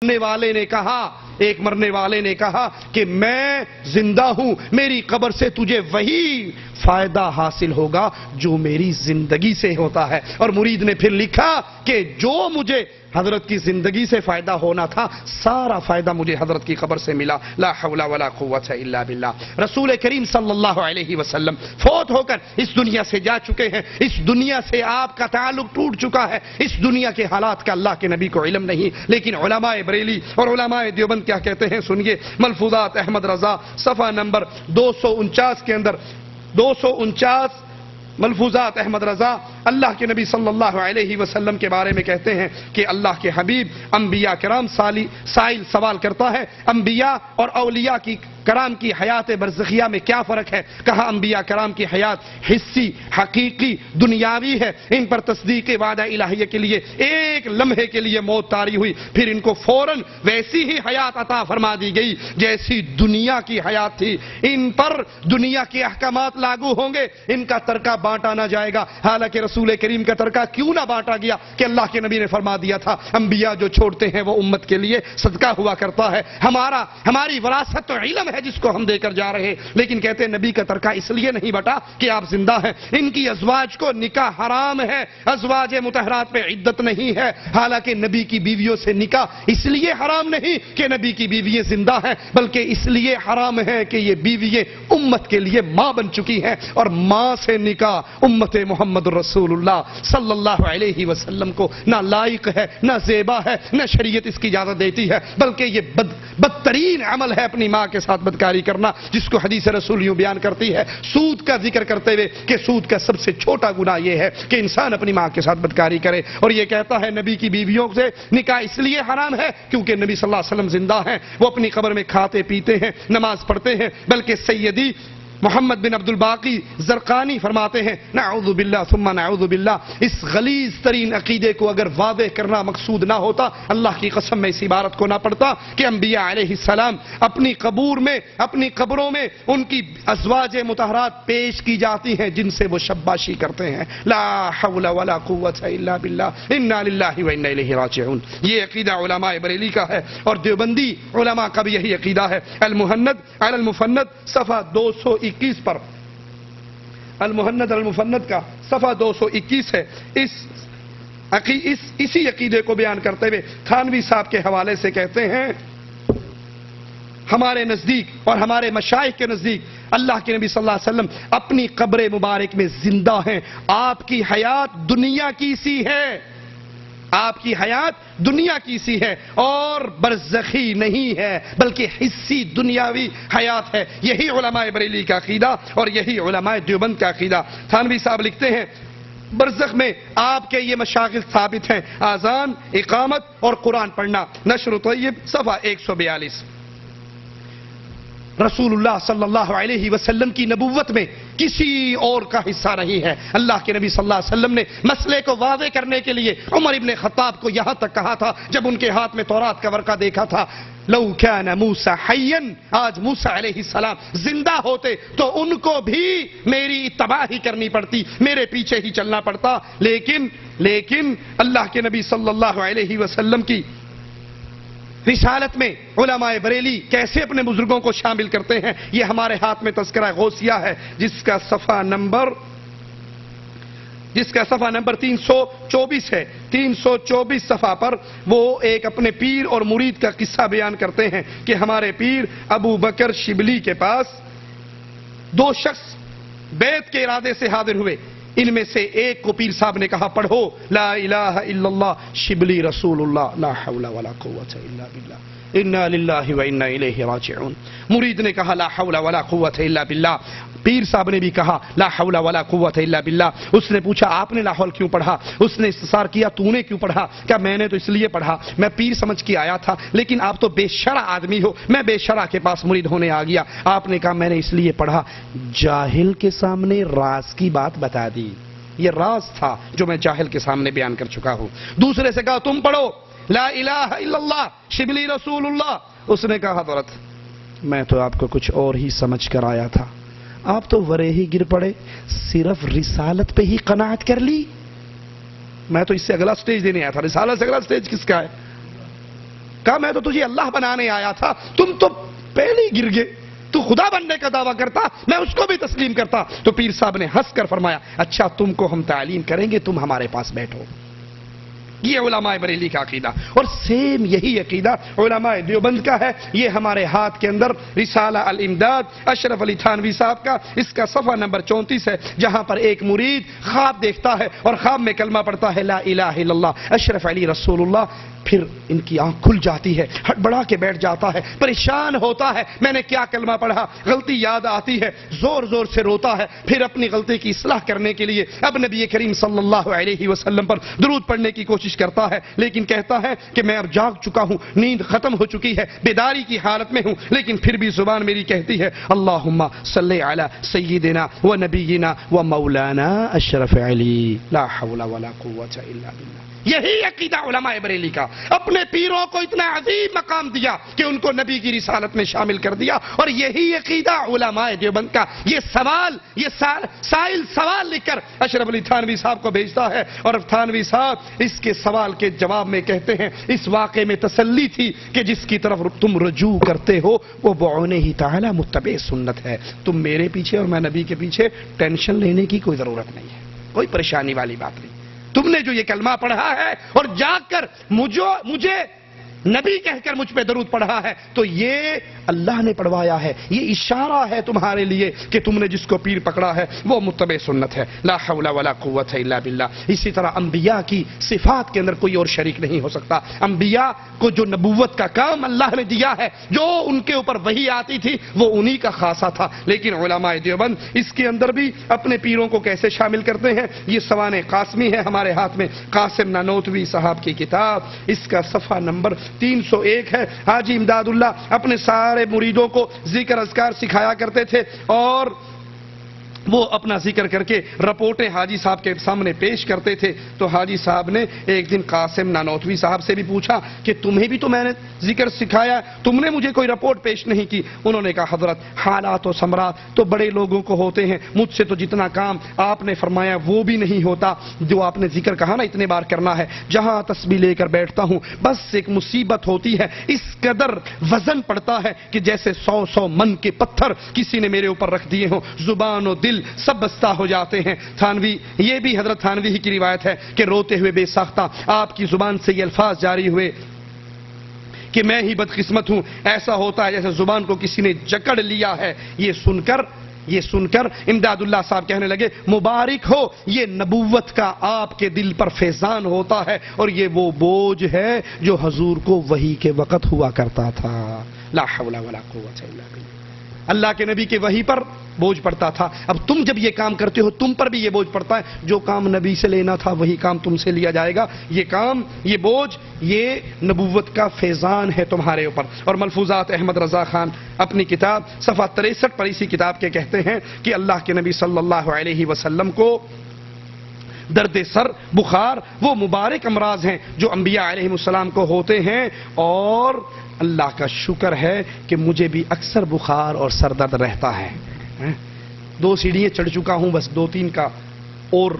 مرنے والے نے کہا، ایک مرنے والے نے کہا کہ میں زندہ ہوں، میری قبر سے تجھے وہی فائدہ حاصل ہوگا جو میری زندگی سے ہوتا ہے۔ اور مرید نے پھر لکھا کہ جو مجھے حضرت کی زندگی سے فائدہ ہونا تھا، سارا فائدہ مجھے حضرت کی قبر سے ملا۔ لا حول ولا قوت الا باللہ۔ رسول کریم صلی اللہ علیہ وسلم فوت ہو کر اس دنیا سے جا چکے ہیں، اس دنیا سے آپ کا تعلق ٹوٹ چکا ہے، اس دنیا کے حالات کا اللہ کے نبی کو علم نہیں، لیکن علماء بریلی اور علماء دیوبند کیا کہتے ہیں سنیے۔ ملفوظات احمد رضا صفحہ نمبر 249 کے اندر 249 ملفوظات احمد رضا اللہ کے نبی صلی اللہ علیہ وسلم کے بارے میں کہتے ہیں کہ اللہ کے حبیب انبیاء کرام سائل سوال کرتا ہے، انبیاء اور اولیاء کی کرام کی حیات برزخیہ میں کیا فرق ہے؟ کہا انبیاء کرام کی حیات حسی، حقیقی، دنیاوی ہے، ان پر تصدیق وعدہ الہیہ کے لیے ایک لمحے کے لیے موت طاری ہوئی، پھر ان کو فوراً ویسی ہی حیات عطا فرما دی گئی جیسی دنیا کی حیات تھی، ان پر دنیا کے احکامات لاگو ہوں گے، ان کا ترکہ بانٹا نہ جائے گا۔ حالانکہ رسول کریم کا ترکہ کیوں نہ بانٹا گیا کہ اللہ کے نبی نے فرما دیا تھا انبیاء جو چھوڑتے ہیں وہ امت کے لیے صدقہ ہوا کرتا ہے، ہماری وراثت تو علم ہے جس کو ہم دے کر جا رہے ہیں، لیکن کہتے ہیں نبی کا ترکہ اس لیے نہیں بٹا کہ آپ زندہ ہیں، ان کی ازواج کو نکاح حرام ہے، ازواج مطہرات پہ عدت نہیں ہے، حالانکہ نبی کی بیویوں سے نکاح اس لیے حرام نہیں کہ نبی کی بیوییں زندہ ہیں، بلکہ اس لیے حرام ہے کہ یہ بیوییں امت کے لیے ماں بن چکی ہیں، اور ماں سے نکاح امت محمد رسول اللہ صلی اللہ علیہ وسلم کو نہ لائق ہے، نہ زیبا ہے، نہ شریعت اس کی اجازت دیتی ہے، بلکہ یہ بدترین عمل ہے اپنی ماں کے ساتھ بدکاری کرنا، جس کو حدیث رسول یوں بیان کرتی ہے سود کا ذکر کرتے ہوئے کہ سود کا سب سے چھوٹا گناہ یہ ہے کہ انسان اپنی ماں کے ساتھ بدکاری کرے، اور یہ کہتا ہے نبی کی بیویوں سے نکاح اس لیے حرام ہے کیونکہ نبی صلی اللہ علیہ وسلم زندہ ہیں، وہ اپنی قبر میں کھاتے پیتے ہیں، نماز پڑھتے ہیں، بلکہ سیدی محمد بن عبد الباقی زرقانی فرماتے ہیں نعوذ باللہ ثم نعوذ باللہ، اس غلیظ ترین عقیدے کو اگر واضح کرنا مقصود نہ ہوتا، اللہ کی قسم میں اس عبارت کو نہ پڑھتا کہ انبیاء علیہ السلام اپنی قبروں میں ان کی ازواج مطہرات پیش کی جاتی ہیں جن سے وہ شباشی کرتے ہیں۔ لا حول ولا قوت الا باللہ، انا للہ و انا الیہ راجعون۔ یہ عقیدہ علماء بریلی کا ہے، اور دیوبندی علماء کا بھی یہی عقیدہ ہے۔ المہند علی المفند صفحہ 221 پر، المہند المفند کا صفحہ 221 ہے، اسی عقیدے کو بیان کرتے ہوئے تھانوی صاحب کے حوالے سے کہتے ہیں ہمارے نزدیک اور ہمارے مشائخ کے نزدیک اللہ کے نبی صلی اللہ علیہ وسلم اپنی قبر مبارک میں زندہ ہیں، آپ کی حیات دنیا کی سی ہے، آپ کی حیات دنیا کی سی ہے اور برزخی نہیں ہے بلکہ حسی دنیاوی حیات ہے۔ یہی علماء بریلی کا عقیدہ اور یہی علماء دیوبند کا عقیدہ۔ تھانوی صاحب لکھتے ہیں برزخ میں آپ کے یہ مشاغل ثابت ہیں، اذان، اقامت اور قرآن پڑھنا۔ نشر طیب صفحہ 142۔ رسول اللہ صلی اللہ علیہ وسلم کی نبوت میں کسی اور کا حصہ نہیں ہے۔ اللہ کے نبی صلی اللہ علیہ وسلم نے مسئلے کو واضح کرنے کے لیے عمر ابن خطاب کو یہاں تک کہا تھا جب ان کے ہاتھ میں تورات کا ورقہ دیکھا تھا، لو کان موسیٰ حیا، آج موسیٰ علیہ السلام زندہ ہوتے تو ان کو بھی میری اتباع ہی کرنی پڑتی، میرے پیچھے ہی چلنا پڑتا، لیکن اللہ کے نبی صلی اللہ علیہ وسلم کی رسالت میں علماء بریلی کیسے اپنے بزرگوں کو شامل کرتے ہیں، یہ ہمارے ہاتھ میں تذکرہ غوثیہ ہے جس کا صفحہ نمبر 324 ہے۔ 324 صفحہ پر وہ ایک اپنے پیر اور مرید کا قصہ بیان کرتے ہیں کہ ہمارے پیر ابو بکر شبلی کے پاس 2 شخص بیعت کے ارادے سے حاضر ہوئے، ان میں سے ایک کو پیر صاحب نے کہا پڑھو لا الہ الا اللہ شبلی رسول اللہ، لا حول ولا قوت الا باللہ، انا للہ و انا الیہ راجعون۔ مرید نے کہا لا حول ولا قوت الا باللہ، پیر صاحب نے بھی کہا لا حول ولا قوت الا باللہ۔ اس نے پوچھا آپ نے لا حول کیوں پڑھا؟ اس نے استفسار کیا تو نے کیوں پڑھا؟ کہا میں نے تو اس لیے پڑھا، میں پیر سمجھ کے آیا تھا، لیکن آپ تو بے شرع آدمی ہو، میں بے شرع کے پاس مرید ہونے آ گیا۔ آپ نے کہا میں نے اس لیے پڑھا، جاہل کے سامنے راز کی بات بتا دی، یہ راز تھا جو میں جاہل کے سامنے بیان کر چکا ہوں۔ دوسرے سے کہا تم پڑھو لا الہ الا اللہ شبلی رسول اللہ۔ اس نے کہا حضرت میں تو آپ کو کچھ اور ہی سمجھ کر آیا تھا، آپ تو ورے ہی گر پڑے، صرف رسالت پہ ہی قناعت کر لی، میں تو اس سے اگلا سٹیج دینے آیا تھا، رسالت سے اگلا سٹیج کس کا ہے؟ کہا میں تو تجھے اللہ بنانے آیا تھا، تم تو پہلے ہی گر گئے، تو خدا بننے کا دعویٰ کرتا، میں اس کو بھی تسلیم کرتا۔ تو پیر صاحب نے ہنس کر فرمایا اچھا تم کو ہم تعلیم کریں گے، تم ہمارے پاس بیٹھو۔ یہ علماء بریلی کا عقیدہ، اور سیم یہی عقیدہ علماء دیوبند کا ہے۔ یہ ہمارے ہاتھ کے اندر رسالہ الامداد اشرف علی تھانوی صاحب کا، اس کا صفحہ نمبر 34 ہے، جہاں پر ایک مرید خواب دیکھتا ہے اور خواب میں کلمہ پڑھتا ہے لا الہ الا اللہ اشرف علی رسول اللہ، پھر ان کی آنکھ کھل جاتی ہے، ہڑبڑا کے بیٹھ جاتا ہے، پریشان ہوتا ہے میں نے کیا کلمہ پڑھا، غلطی یاد آتی ہے، زور زور سے روتا ہے، پھر اپنی غلطی کی اصلاح کرنے کے لیے اب نبی کریم صلی اللہ علیہ وسلم پر درود پڑھنے کی کوشش کرتا ہے، لیکن کہتا ہے کہ میں اب جاگ چکا ہوں، نیند ختم ہو چکی ہے، بیداری کی حالت میں ہوں، لیکن پھر بھی زبان میری کہتی ہے اللہم صلی علی سیدنا و نبینا و مولانا اشرف علی، لا حول ولا قوة الا باللہ۔ یہی عقیدہ علماء بریلی کا، اپنے پیروں کو اتنا عظیم مقام دیا کہ ان کو نبی کی رسالت میں شامل کر دیا، اور یہی عقیدہ علماء دیوبند کا۔ یہ سوال، یہ سائل سوال لکھ کر اشرف علی تھانوی صاحب کو بھیجتا ہے، اور تھانوی صاحب اس کے سوال کے جواب میں کہتے ہیں اس واقعے میں تسلی تھی کہ جس کی طرف تم رجوع کرتے ہو وہ بعونہ تعالی متبع سنت ہے، تم میرے پیچھے اور میں نبی کے پیچھے ٹینشن لینے کی کوئی ضرورت نہیں ہے، کوئی پریشانی والی بات نہیں۔ تم نے جو یہ کلمہ پڑھا ہے اور جا کر مجھے نبی کہہ کر مجھ پہ درود پڑھا ہے، تو یہ اللہ نے پڑھوایا ہے، یہ اشارہ ہے تمہارے لیے کہ تم نے جس کو پیر پکڑا ہے وہ متبع سنت ہے، لا حول ولا قوت الا باللہ۔ اسی طرح انبیاء کی صفات کے اندر کوئی اور شریک نہیں ہو سکتا۔ انبیاء کو جو نبوت کا کام اللہ نے دیا ہے، جو ان کے اوپر وحی آتی تھی، وہ انہی کا خاصہ تھا، لیکن علماء دیوبند اس کے اندر بھی اپنے پیروں کو کیسے شامل کرتے ہیں۔ یہ سوانح قاسمی ہے ہمارے ہاتھ میں، قاسم نانوتوی صاحب کی کتاب، اس کا صفحہ نمبر 301 ہے۔ حاجی امداد اللہ اپنے سارے مریدوں کو ذکر اذکار سکھایا کرتے تھے، اور وہ اپنا ذکر کر کے رپورٹیں حاجی صاحب کے سامنے پیش کرتے تھے۔ تو حاجی صاحب نے ایک دن قاسم نانوتوی صاحب سے بھی پوچھا کہ تمہیں بھی تو میں نے ذکر سکھایا، تم نے مجھے کوئی رپورٹ پیش نہیں کی۔ انہوں نے کہا حضرت حالات و ثمرات تو بڑے لوگوں کو ہوتے ہیں، مجھ سے تو جتنا کام آپ نے فرمایا وہ بھی نہیں ہوتا، جو آپ نے ذکر کہا نا اتنے بار کرنا ہے، جہاں تسبیح لے کر بیٹھتا ہوں بس ایک مصیبت ہوتی ہے، اس قدر وزن پڑتا ہے کہ جیسے 100 من کے پتھر کسی نے میرے اوپر رکھ دیے ہوں، زبان و دل سب بستہ ہو جاتے ہیں۔ تھانوی، یہ بھی حضرت تھانوی ہی کی روایت ہے کہ روتے ہوئے بے ساختہ آپ کی زبان سے یہ الفاظ جاری ہوئے کہ میں ہی بدقسمت ہوں، ایسا ہوتا ہے جیسے زبان کو کسی نے جکڑ لیا ہے۔ یہ سن کر امداد اللہ صاحب کہنے لگے مبارک ہو، یہ نبوت کا آپ کے دل پر فیضان ہوتا ہے، اور یہ وہ بوجھ ہے جو حضور کو وحی کے وقت ہوا کرتا تھا، لا حول ولا قوت الا باللہ۔ اللہ کے نبی کے وحی پر بوجھ پڑتا تھا، اب تم جب یہ کام کرتے ہو تم پر بھی یہ بوجھ پڑتا ہے، جو کام نبی سے لینا تھا وہی کام تم سے لیا جائے گا، یہ کام، یہ بوجھ، یہ نبوت کا فیضان ہے تمہارے اوپر۔ اور ملفوظات احمد رضا خان اپنی کتاب صفحہ 63 پر اسی کتاب کے کہتے ہیں کہ اللہ کے نبی صلی اللہ علیہ وسلم کو درد سر، بخار، وہ مبارک امراض ہیں جو انبیاء علیہ السلام کو ہوتے ہیں، اور اللہ کا شکر ہے کہ مجھے بھی اکثر بخار اور سر درد رہتا ہے، 2 سیڑھیاں چڑھ چکا ہوں، بس 2-3 کا اور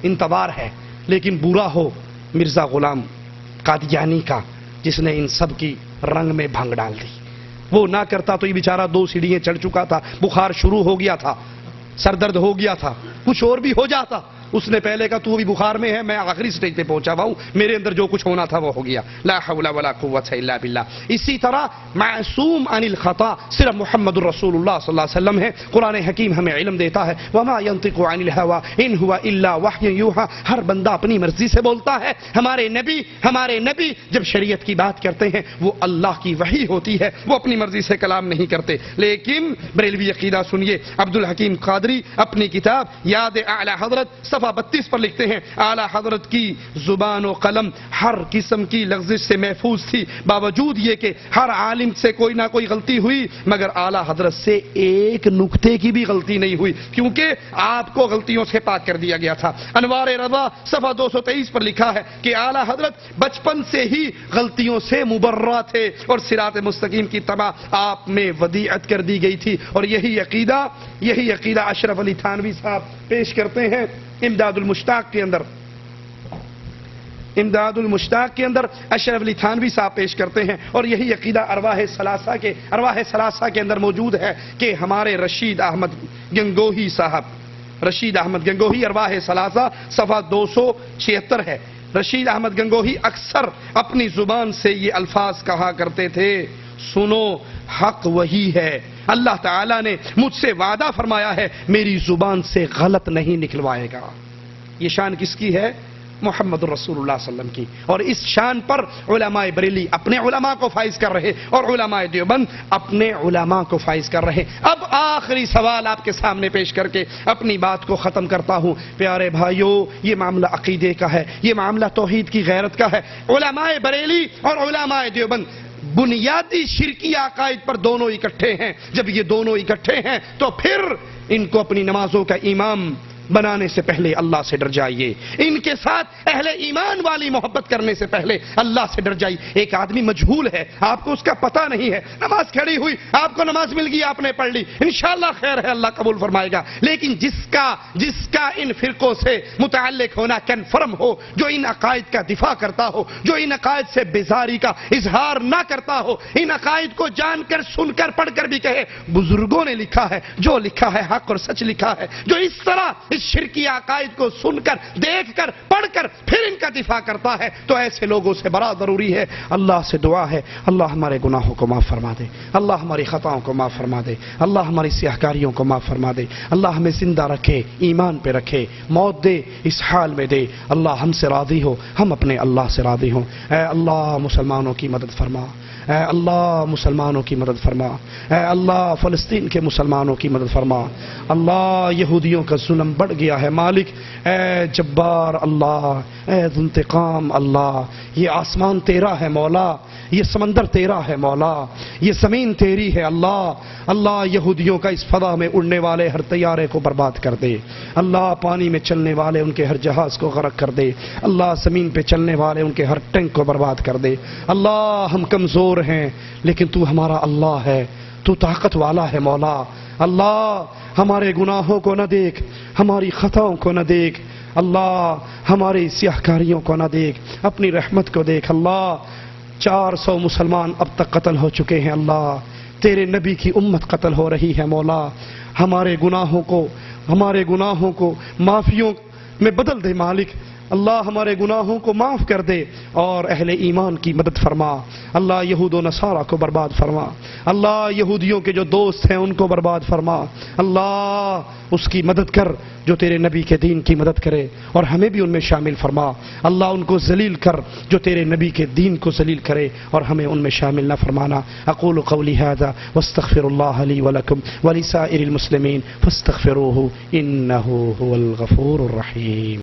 انتظار ہے، لیکن برا ہو مرزا غلام قادیانی کا جس نے ان سب کی رنگ میں بھنگ ڈال دی۔ وہ نہ کرتا تو یہ بیچارہ 2 سیڑھیاں چڑھ چکا تھا، بخار شروع ہو گیا تھا، سر درد ہو گیا تھا، کچھ اور بھی ہو جاتا۔ اس نے پہلے کہا تو بھی بخار میں ہے، میں آخری سٹیج پہ پہنچا ہوا ہوں، میرے اندر جو کچھ ہونا تھا وہ ہو گیا، لا حول ولا قوت الا باللہ۔ اسی طرح معصوم عن الخطا صرف محمد الرسول اللہ صلی اللہ علیہ وسلم ہے۔ قرآن حکیم ہمیں علم دیتا ہے وما ينطق عن الهوى ان هو الا وحی یوحى، ہر بندہ اپنی مرضی سے بولتا ہے۔ ہمارے نبی جب شریعت کی بات کرتے ہیں وہ اللہ کی وحی ہوتی ہے، وہ اپنی مرضی سے کلام نہیں کرتے۔ لیکن بریلوی عقیدہ سنیے، عبدالحکیم قادری اپنی کتاب یاد اعلی حضرت صفحہ 32 پر لکھتے ہیں اعلی حضرت کی زبان و قلم ہر قسم کی لغزش سے محفوظ تھی، باوجود یہ کہ ہر عالم سے کوئی نہ کوئی غلطی ہوئی، مگر اعلی حضرت سے ایک نقطے کی بھی غلطی نہیں ہوئی، کیونکہ آپ کو غلطیوں سے پاک کر دیا گیا تھا۔ انوار رضا صفحہ 223 پر لکھا ہے کہ اعلی حضرت بچپن سے ہی غلطیوں سے مبرہ تھے، اور صراط مستقیم کی تباہ آپ میں ودیعت کر دی گئی تھی، اور یہی عقیدہ اشرف علی تھانوی صاحب پیش کرتے ہیں امداد المشتاق کے اندر۔ امداد المشتاق کے اندر اشرف علی تھانوی صاحب پیش کرتے ہیں، اور یہی عقیدہ ارواح ثلاثہ کے اندر موجود ہے کہ ہمارے رشید احمد گنگوہی صاحب، رشید احمد گنگوہی ارواح ثلاثہ صفحہ 276 ہے۔ رشید احمد گنگوہی اکثر اپنی زبان سے یہ الفاظ کہا کرتے تھے، سنو حق وہی ہے، اللہ تعالیٰ نے مجھ سے وعدہ فرمایا ہے میری زبان سے غلط نہیں نکلوائے گا۔ یہ شان کس کی ہے؟ محمد رسول اللہ صلی اللہ علیہ وسلم کی، اور اس شان پر علماء بریلی اپنے علماء کو فائز کر رہے اور علماء دیوبند اپنے علماء کو فائز کر رہے۔ اب آخری سوال آپ کے سامنے پیش کر کے اپنی بات کو ختم کرتا ہوں۔ پیارے بھائیوں، یہ معاملہ عقیدے کا ہے، یہ معاملہ توحید کی غیرت کا ہے۔ علماء بریلی اور علماء دیوبند بنیادی شرکی عقائد پر دونوں اکٹھے ہیں۔ جب یہ دونوں اکٹھے ہیں تو پھر ان کو اپنی نمازوں کا امام بنانے سے پہلے اللہ سے ڈر جائیے، ان کے ساتھ اہل ایمان والی محبت کرنے سے پہلے اللہ سے ڈر جائیے۔ ایک آدمی مجہول ہے، آپ کو اس کا پتہ نہیں ہے، نماز کھڑی ہوئی، آپ کو نماز مل گئی، آپ نے پڑھ لی، انشاءاللہ خیر ہے، اللہ قبول فرمائے گا۔ لیکن جس کا ان فرقوں سے متعلق ہونا کنفرم ہو، جو ان عقائد کا دفاع کرتا ہو، جو ان عقائد سے بیزاری کا اظہار نہ کرتا ہو، ان عقائد کو جان کر سن کر پڑھ کر بھی کہے بزرگوں نے لکھا ہے، جو لکھا ہے حق اور سچ لکھا ہے، جو اس طرح شرکی عقائد کو سن کر، دیکھ کر، پڑھ کر پھر ان کا دفاع کرتا ہے، تو ایسے لوگوں سے بڑا ضروری ہے۔ اللہ سے دعا ہے اللہ ہمارے گناہوں کو معاف فرما دے، اللہ ہماری خطاؤں کو معاف فرما دے، اللہ ہماری سیاہکاریوں کو معاف فرما دے، اللہ ہمیں زندہ رکھے، ایمان پہ رکھے، موت دے اس حال میں دے، اللہ ہم سے راضی ہو، ہم اپنے اللہ سے راضی ہوں۔ اے اللہ مسلمانوں کی مدد فرما، اے اللہ مسلمانوں کی مدد فرما، اے اللہ فلسطین کے مسلمانوں کی مدد فرما، اللہ یہودیوں کا ظلم بڑھ گیا ہے مالک، اے جبار اللہ، اے ذو انتقام اللہ، یہ آسمان تیرا ہے مولا، یہ سمندر تیرا ہے مولا، یہ زمین تیری ہے اللہ، اللہ یہودیوں کا اس فضا میں اڑنے والے ہر طیارے کو برباد کر دے، اللہ پانی میں چلنے والے ان کے ہر جہاز کو غرق کر دے، اللہ زمین پہ چلنے والے ان کے ہر ٹینک کو برباد کر دے۔ اللہ ہم کمزور ہیں لیکن تو ہمارا اللہ ہے، تو طاقت والا ہے مولا، اللہ ہمارے گناہوں کو نہ دیکھ، ہماری خطاؤں کو نہ دیکھ، اللہ ہماری سیاہکاریوں کو نہ دیکھ، اپنی رحمت کو دیکھ۔ اللہ 400 مسلمان اب تک قتل ہو چکے ہیں، اللہ تیرے نبی کی امت قتل ہو رہی ہے مولا، ہمارے گناہوں کو معافیوں میں بدل دے مالک، اللہ ہمارے گناہوں کو معاف کر دے اور اہل ایمان کی مدد فرما، اللہ یہود و نصارہ کو برباد فرما، اللہ یہودیوں کے جو دوست ہیں ان کو برباد فرما، اللہ اس کی مدد کر جو تیرے نبی کے دین کی مدد کرے اور ہمیں بھی ان میں شامل فرما، اللہ ان کو ذلیل کر جو تیرے نبی کے دین کو ذلیل کرے اور ہمیں ان میں شامل نہ فرمانا۔ اقول قولی ھذا واستغفر اللہ لی ولکم ولسائر المسلمین فاستغفروہ انہ ھو الغفور الرحیم۔